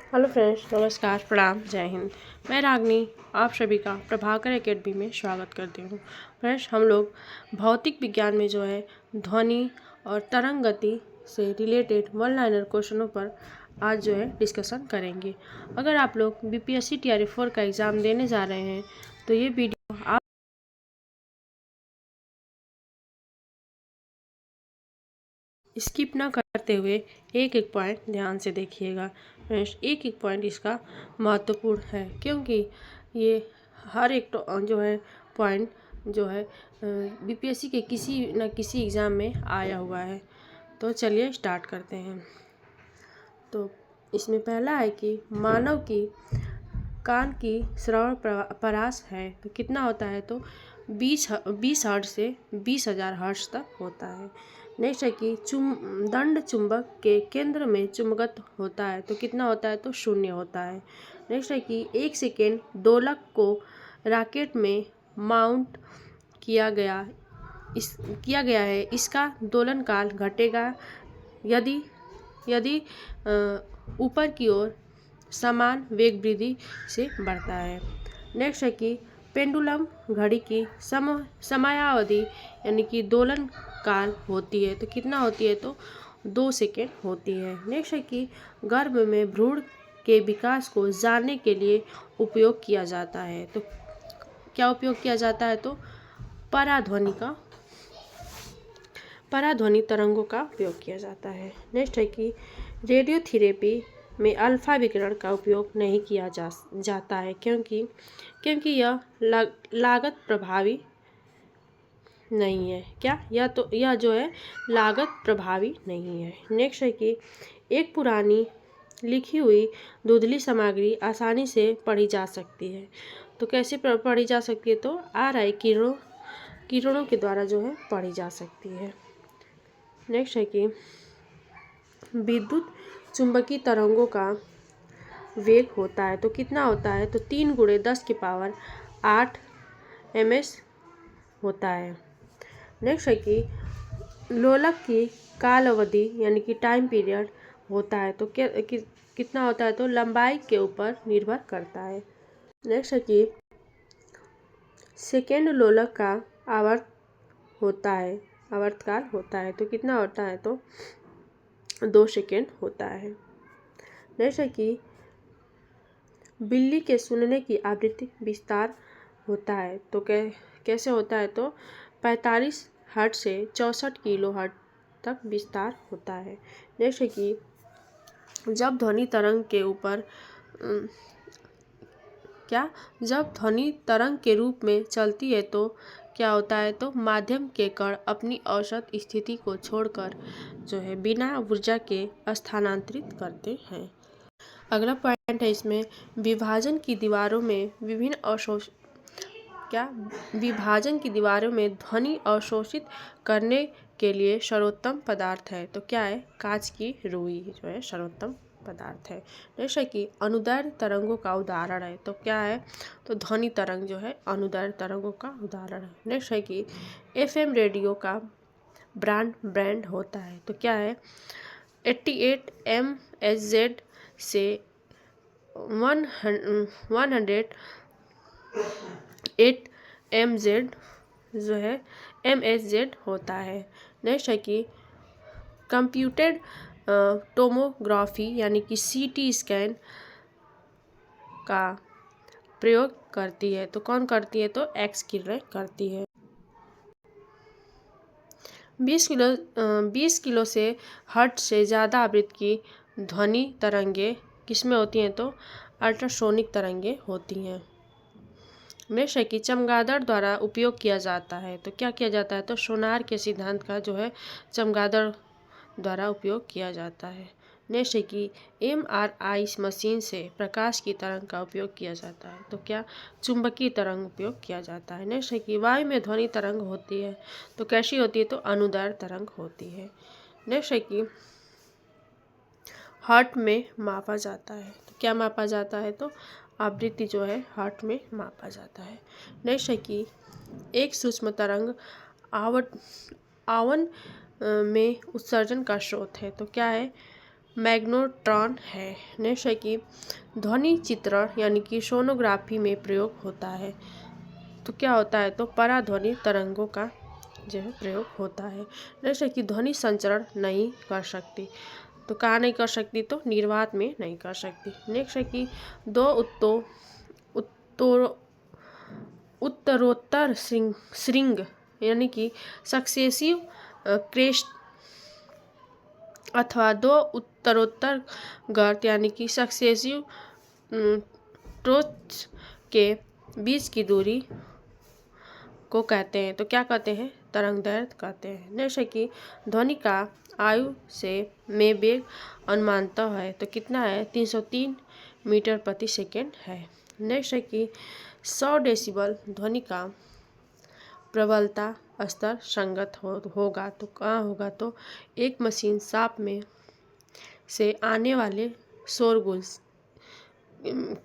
Hello friends, नमस्कार, प्रणाम, जय हिंद। मैं रागनी आप सभी का प्रभाकर एकेडमी में स्वागत करती हूँ। फ्रेंड्स, हम लोग भौतिक विज्ञान में जो है ध्वनि और तरंग गति से रिलेटेड वन लाइनर क्वेश्चनों पर आज जो है डिस्कशन करेंगे। अगर आप लोग बीपीएससी टीआरई 4 का एग्ज़ाम देने जा रहे हैं तो ये वीडियो आप स्किप ना करते हुए एक एक पॉइंट ध्यान से देखिएगा। फ्रेंड्स, एक एक पॉइंट इसका महत्वपूर्ण है क्योंकि ये हर एक जो है पॉइंट जो है बीपीएससी के किसी न किसी एग्ज़ाम में आया हुआ है। तो चलिए स्टार्ट करते हैं। तो इसमें पहला है कि मानव की कान की श्रवण परास है तो कितना होता है, तो 20 हर्ट्ज से 20,000 हर्ट्ज तक होता है। नेक्स्ट है कि दंड चुंबक के केंद्र में चुंबकत्व होता है तो कितना होता है, तो 0 होता है। नेक्स्ट है कि 1 सेकेंड दोलक को रॉकेट में माउंट किया गया है, इसका दोलन काल घटेगा यदि यदि ऊपर की ओर समान वेग वृद्धि से बढ़ता है। नेक्स्ट है कि पेंडुलम घड़ी की समयावधि यानी कि दोलन काल होती है तो कितना होती है, तो 2 सेकेंड होती है। नेक्स्ट है कि गर्भ में भ्रूण के विकास को जानने के लिए उपयोग किया जाता है तो क्या उपयोग किया जाता है, तो पराध्वनि तरंगों का उपयोग किया जाता है। नेक्स्ट है कि रेडियोथेरेपी में अल्फा विकिरण का उपयोग नहीं किया जाता है क्योंकि यह लागत प्रभावी नहीं है। यह जो है लागत प्रभावी नहीं है। नेक्स्ट है कि एक पुरानी लिखी हुई धुंधली सामग्री आसानी से पढ़ी जा सकती है तो कैसे पढ़ी जा सकती है, तो RI किरणों के द्वारा जो है पढ़ी जा सकती है। नेक्स्ट है कि विद्युत चुंबकीय तरंगों का वेग होता है तो कितना होता है, तो 3 × 10⁸ ms होता है। नेक्स्ट है कि लोलक की काल अवधि यानी कि टाइम पीरियड होता है तो कितना होता है, तो लंबाई के ऊपर निर्भर करता है। नेक्स्ट है कि सेकेंड लोलक का आवर्तकाल होता है तो कितना होता है, तो 2 सेकेंड होता है। नेक्स्ट है कि बिल्ली के सुनने की आवृत्ति विस्तार होता है तो कैसे होता है, तो 45 हर्ट्ज से 64 किलो हर्ट्ज तक विस्तार होता है। नेक्स्ट है कि जब ध्वनि तरंग के रूप में चलती है तो क्या होता है, तो माध्यम के कण अपनी औसत स्थिति को छोड़कर जो है बिना ऊर्जा के स्थानांतरित करते हैं। अगला पॉइंट है इसमें विभाजन की दीवारों में ध्वनि अवशोषित करने के लिए सर्वोत्तम पदार्थ है तो क्या है, कांच की रुई जो है सर्वोत्तम पदार्थ है। जैसे कि अनुदैर्ध्य तरंगों का उदाहरण है तो क्या है, तो ध्वनि तरंग जो है अनुदैर्ध्य तरंगों का उदाहरण है। नेक्स्ट है कि FM रेडियो का ब्रांड होता है तो क्या है, 88 MHz से 108 MHz होता है। नेक्स्ट है कि कंप्यूटेड टोमोग्राफी यानी कि CT स्कैन का प्रयोग करती है तो कौन करती है, तो एक्स किरण करती है। 20 किलो से हर्ट्ज से ज़्यादा आवृत्ति की ध्वनि तरंगे किसमें होती हैं, तो अल्ट्रासोनिक तरंगे होती हैं। नेक्स्ट है कि चमगादड़ द्वारा उपयोग किया जाता है तो क्या किया जाता है, तो सोनार के सिद्धांत का जो है चमगादड़ द्वारा उपयोग किया जाता है। नेक्स्ट है कि MRI मशीन से प्रकाश की तरंग का उपयोग किया जाता है तो क्या, चुंबकीय तरंग उपयोग किया जाता है। नेक्स्ट है कि वायु में ध्वनि तरंग होती है तो कैसी होती है, तो अनुदैर्ध्य तरंग होती है। नेक्स्ट है कि हर्ट्ज में मापा जाता है तो क्या मापा जाता है, तो आवृत्ति जो है हर्ट्ज में मापा जाता है। नेक्स्ट है कि एक सूक्ष्म तरंग आवन में उत्सर्जन का स्रोत है तो क्या है, मैग्नेट्रॉन है। नेक्स्ट है कि ध्वनि चित्रण यानी कि सोनोग्राफी में प्रयोग होता है। तो क्या होता है, तो पराध्वनि तरंगों का जो है प्रयोग होता है। जैसे कि ध्वनि संचरण नहीं कर सकती, तो कहाँ नहीं कर सकती, तो निर्वात में नहीं कर सकती। नेक्स्ट है कि दो उत्तरोत्तर श्रृंग यानी कि सक्सेसिव क्रेस्ट अथवा दो उत्तरोत्तर गर्त यानी कि सक्सेसिव ट्रोच के बीच की दूरी को कहते हैं, तो क्या कहते हैं, तरंगदैर्घ्य कहते हैं। जैसे कि ध्वनि का आयु से में वेग अनुमानतः है, तो कितना है, 303 मीटर प्रति सेकेंड है। नेक्स्ट है कि 100 डेसिबल ध्वनि का प्रबलता स्तर संगत होगा, तो कहाँ होगा, तो एक मशीन शॉप में से आने वाले शोरगुल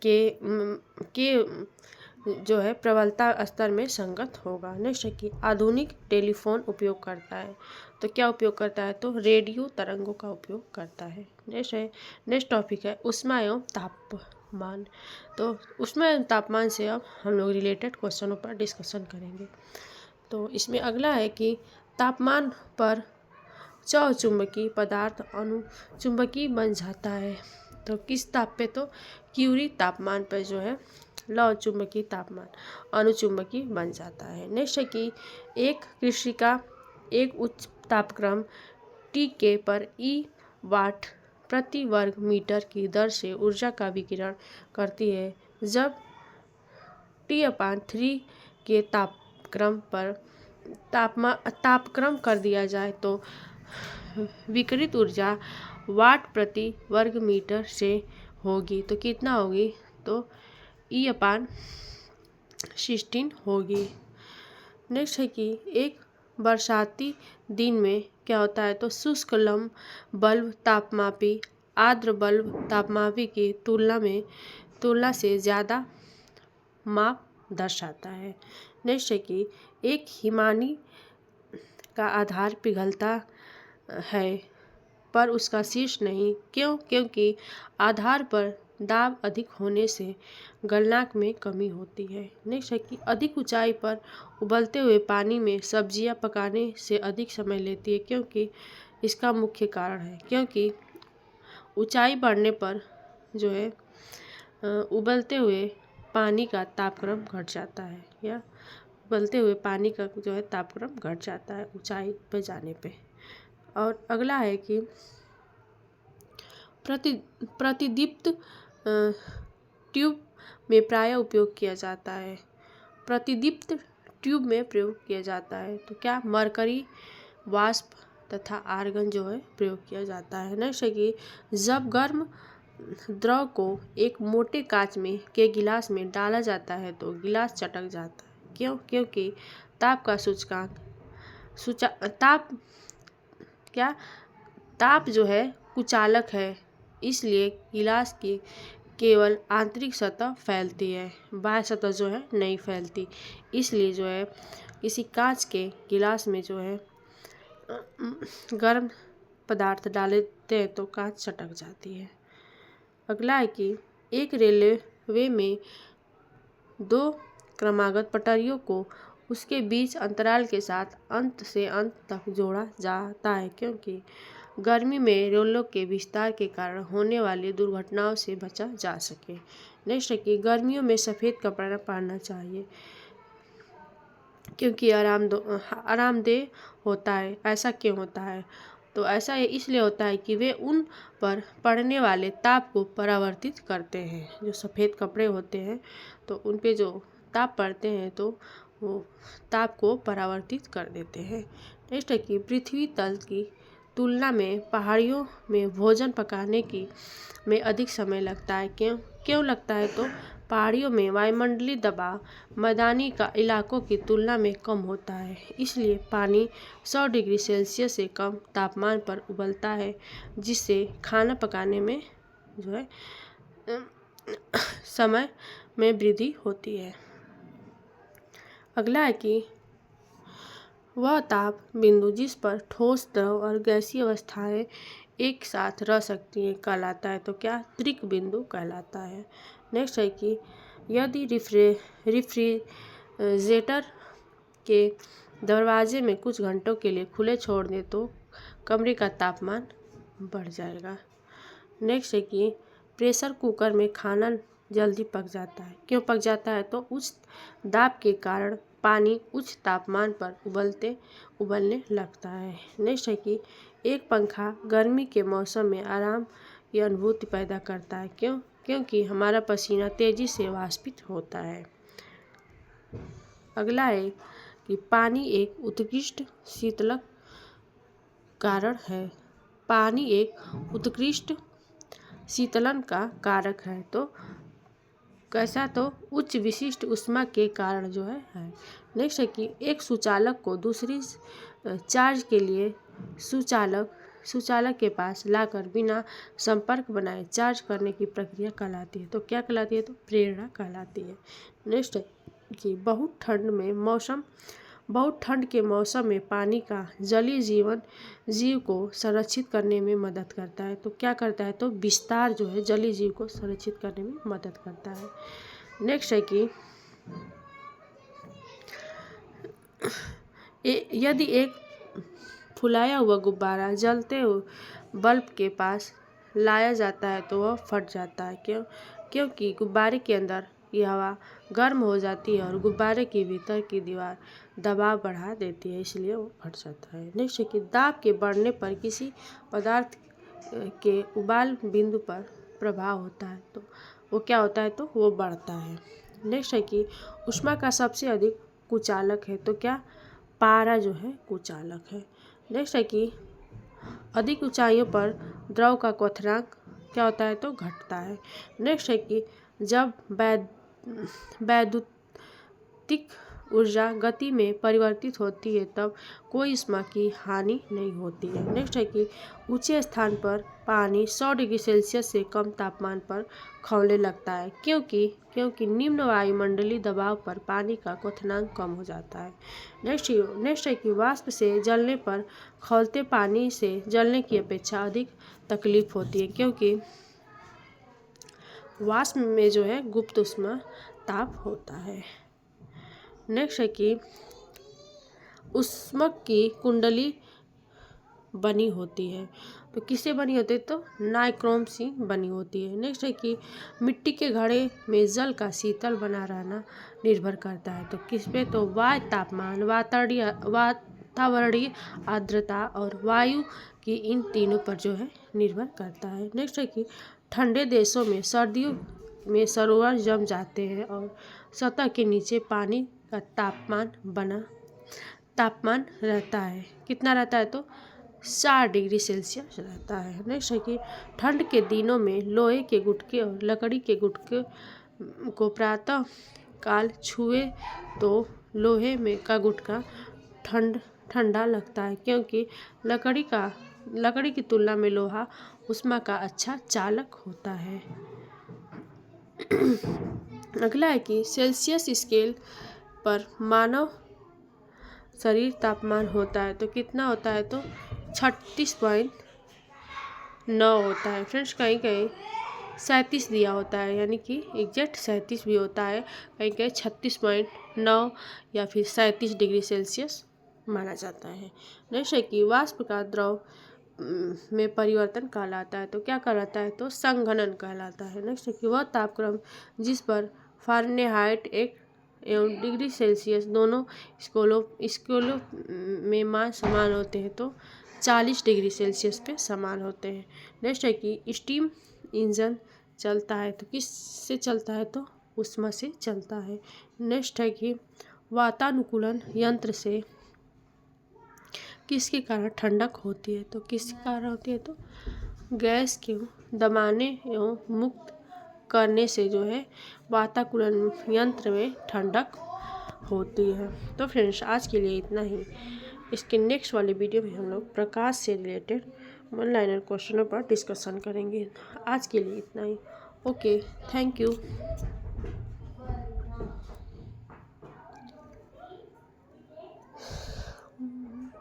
के जो है प्रबलता स्तर में संगत होगा। नेक्स्ट है कि आधुनिक टेलीफोन उपयोग करता है, तो क्या उपयोग करता है, तो रेडियो तरंगों का उपयोग करता है। नेक्स्ट टॉपिक है ऊष्मा एवं तापमान। तो ऊष्मा एवं तापमान से अब हम लोग रिलेटेड क्वेश्चनों पर डिस्कशन करेंगे। तो इसमें अगला है कि तापमान पर चुंबकीय पदार्थ अनुचुंबकीय बन जाता है, तो किस ताप पे, तो क्यूरी तापमान पर जो है लौ चुंबकीय तापमान अनुचुंबकीय बन जाता है। नेक्स्ट है कि एक कृषिका एक उच्च तापक्रम टी पर ई वाट प्रति वर्ग मीटर की दर से ऊर्जा का विकिरण करती है। जब T/3 के तापक्रम पर तापक्रम कर दिया जाए तो विकिरित ऊर्जा वाट प्रति वर्ग मीटर से होगी, तो कितना होगी, तो E/16 होगी। नेक्स्ट है कि एक बरसाती दिन में क्या होता है, तो शुष्क लम्ब बल्ब तापमापी आर्द्र बल्ब तापमापी की तुलना से ज़्यादा माप दर्शाता है। नेक्स्ट है कि एक हिमानी का आधार पिघलता है पर उसका शीर्ष नहीं, क्यों, क्योंकि आधार पर दाब अधिक होने से गलनांक में कमी होती है। नेक्स्ट है कि अधिक ऊंचाई पर उबलते हुए पानी में सब्जियां पकाने से अधिक समय लेती है, क्योंकि इसका मुख्य कारण है, क्योंकि ऊंचाई बढ़ने पर जो है उबलते हुए पानी का तापक्रम घट जाता है, या उबलते हुए पानी का जो है तापक्रम घट जाता है ऊंचाई पर जाने पे। और अगला है कि प्रतिदीप्त ट्यूब में प्रायः उपयोग किया जाता है। प्रतिदीप्त ट्यूब में प्रयोग किया जाता है, तो क्या मरकरी वाष्प तथा आर्गन जो है प्रयोग किया जाता है। नेक्स्ट है कि जब गर्म द्रव को एक मोटे कांच में के गिलास में डाला जाता है तो गिलास चटक जाता है, क्यों, क्योंकि ताप का सूचकांक ताप जो है कुचालक है, इसलिए गिलास की केवल आंतरिक सतह फैलती है, बाह्य सतह जो है नहीं फैलती। इसलिए जो है किसी कांच के गिलास में जो है गर्म पदार्थ डालते हैं तो कांच चटक जाती है। अगला है कि एक रेलवे में दो क्रमागत पटरियों को उसके बीच अंतराल के साथ अंत से अंत तक जोड़ा जाता है, क्योंकि गर्मी में रेलों के विस्तार के कारण होने वाली दुर्घटनाओं से बचा जा सके। नेक्स्ट है कि गर्मियों में सफ़ेद कपड़ा पहनना चाहिए, क्योंकि आरामदेह होता है। ऐसा क्यों होता है, तो ऐसा इसलिए होता है कि वे उन पर पड़ने वाले ताप को परावर्तित करते हैं। जो सफ़ेद कपड़े होते हैं तो उन पे जो ताप पड़ते हैं तो वो ताप को परावर्तित कर देते हैं। नेक्स्ट है कि पृथ्वी तल की तुलना में पहाड़ियों में भोजन पकाने में अधिक समय लगता है, क्यों लगता है, तो पहाड़ियों में वायुमंडलीय दबाव मैदानी इलाकों की तुलना में कम होता है, इसलिए पानी 100 डिग्री सेल्सियस से कम तापमान पर उबलता है, जिससे खाना पकाने में जो है समय में वृद्धि होती है। अगला है कि वह ताप बिंदु जिस पर ठोस, द्रव और गैसीय अवस्थाएं एक साथ रह सकती हैं कहलाता है तो क्या त्रिक बिंदु कहलाता है। नेक्स्ट है कि यदि रेफ्रिजरेटर के दरवाजे में कुछ घंटों के लिए खुले छोड़ दें तो कमरे का तापमान बढ़ जाएगा। नेक्स्ट है कि प्रेशर कुकर में खाना जल्दी पक जाता है। क्यों पक जाता है? तो उच्च दाब के कारण पानी उच्च तापमान पर उबलने लगता है। नेक्स्ट है कि एक पंखा गर्मी के मौसम में आराम की अनुभूति पैदा करता है। क्यों? क्योंकि हमारा पसीना तेजी से वाष्पित होता है। अगला है कि पानी एक उत्कृष्ट शीतलक कारण है। पानी एक उत्कृष्ट शीतलन का कारक है। तो कैसा? तो उच्च विशिष्ट ऊष्मा के कारण जो है। नेक्स्ट है कि एक सुचालक को दूसरी चार्ज के लिए सुचालक के पास लाकर बिना संपर्क बनाए चार्ज करने की प्रक्रिया कहलाती है। तो क्या कहलाती है? तो प्रेरणा कहलाती है। नेक्स्ट है कि बहुत ठंड के मौसम में पानी का जलीय जीव को संरक्षित करने में मदद करता है। तो क्या करता है? तो विस्तार जो है जलीय जीव को संरक्षित करने में मदद करता है। नेक्स्ट है कि यदि एक फुलाया हुआ गुब्बारा जलते हुए बल्ब के पास लाया जाता है तो वह फट जाता है। क्यों? क्योंकि गुब्बारे के अंदर की हवा गर्म हो जाती है और गुब्बारे के भीतर की दीवार दबाव बढ़ा देती है, इसलिए वो फट जाता है। नेक्स्ट है कि दाब के बढ़ने पर किसी पदार्थ के उबाल बिंदु पर प्रभाव होता है तो वो क्या होता है? तो वो बढ़ता है। नेक्स्ट है कि ऊष्मा का सबसे अधिक कुचालक है। तो क्या? पारा जो है कुचालक है। नेक्स्ट है कि अधिक ऊंचाइयों पर द्रव का क्वथनांक क्या होता है? तो घटता है। नेक्स्ट है कि जब वैद्युतिक ऊर्जा गति में परिवर्तित होती है तब कोई ऊष्मा की हानि नहीं होती है। नेक्स्ट है कि ऊंचे स्थान पर पानी 100 डिग्री सेल्सियस से कम तापमान पर खौलने लगता है क्योंकि निम्न वायुमंडलीय दबाव पर पानी का क्वथनांक कम हो जाता है। नेक्स्ट है कि वाष्प से जलने पर खौलते पानी से जलने की अपेक्षा अधिक तकलीफ होती है क्योंकि वाष्प में जो है गुप्त ऊष्मा ताप होता है। नेक्स्ट है कि ऊष्मक की कुंडली बनी होती है। तो किससे बनी होती है? तो नाइक्रोम से बनी होती है। नेक्स्ट है कि मिट्टी के घड़े में जल का शीतल बना रहना निर्भर करता है। तो किस पे? तो वायु तापमान, वातावरणीय आर्द्रता और वायु की इन तीनों पर जो है निर्भर करता है। नेक्स्ट है कि ठंडे देशों में सर्दियों में सरोवर जम जाते हैं और सतह के नीचे पानी का तापमान रहता है। कितना रहता है? तो 4 डिग्री सेल्सियस रहता है। नेक्स्ट है कि ठंड के दिनों में लोहे के गुटके और लकड़ी के गुटके को प्रातः काल छुए तो लोहे में का गुटका ठंडा लगता है क्योंकि लकड़ी की तुलना में लोहा ऊष्मा का अच्छा चालक होता है। अगला है कि सेल्सियस स्केल पर मानव शरीर तापमान होता है तो कितना होता है? तो 36.9 होता है। फ्रेंड्स कहीं 37 दिया होता है, यानी कि एग्जैक्ट 37 भी होता है, कहीं 36.9 या फिर 37 डिग्री सेल्सियस माना जाता है। नेक्स्ट है कि वाष्प का द्रव में परिवर्तन कहलाता है। तो क्या कहलाता है? तो संघनन कहलाता है। नेक्स्ट है कि वह तापक्रम जिस पर फ़ारेनहाइट एवं डिग्री सेल्सियस दोनों स्केलों में मान समान होते हैं तो 40 डिग्री सेल्सियस पे समान होते हैं। नेक्स्ट है कि स्टीम इंजन चलता है तो किस से चलता है? तो ऊष्मा से चलता है। नेक्स्ट है कि वातानुकूलन यंत्र से किसके कारण ठंडक होती है? तो किसके कारण होती है? तो गैस के दबाने एवं मुक्त करने से जो है वातानुकूलन यंत्र में ठंडक होती है। तो फ्रेंड्स आज के लिए इतना ही। इसके नेक्स्ट वाले वीडियो में हम लोग प्रकाश से रिलेटेड वन लाइनर क्वेश्चनों पर डिस्कशन करेंगे। आज के लिए इतना ही। Okay, thank you.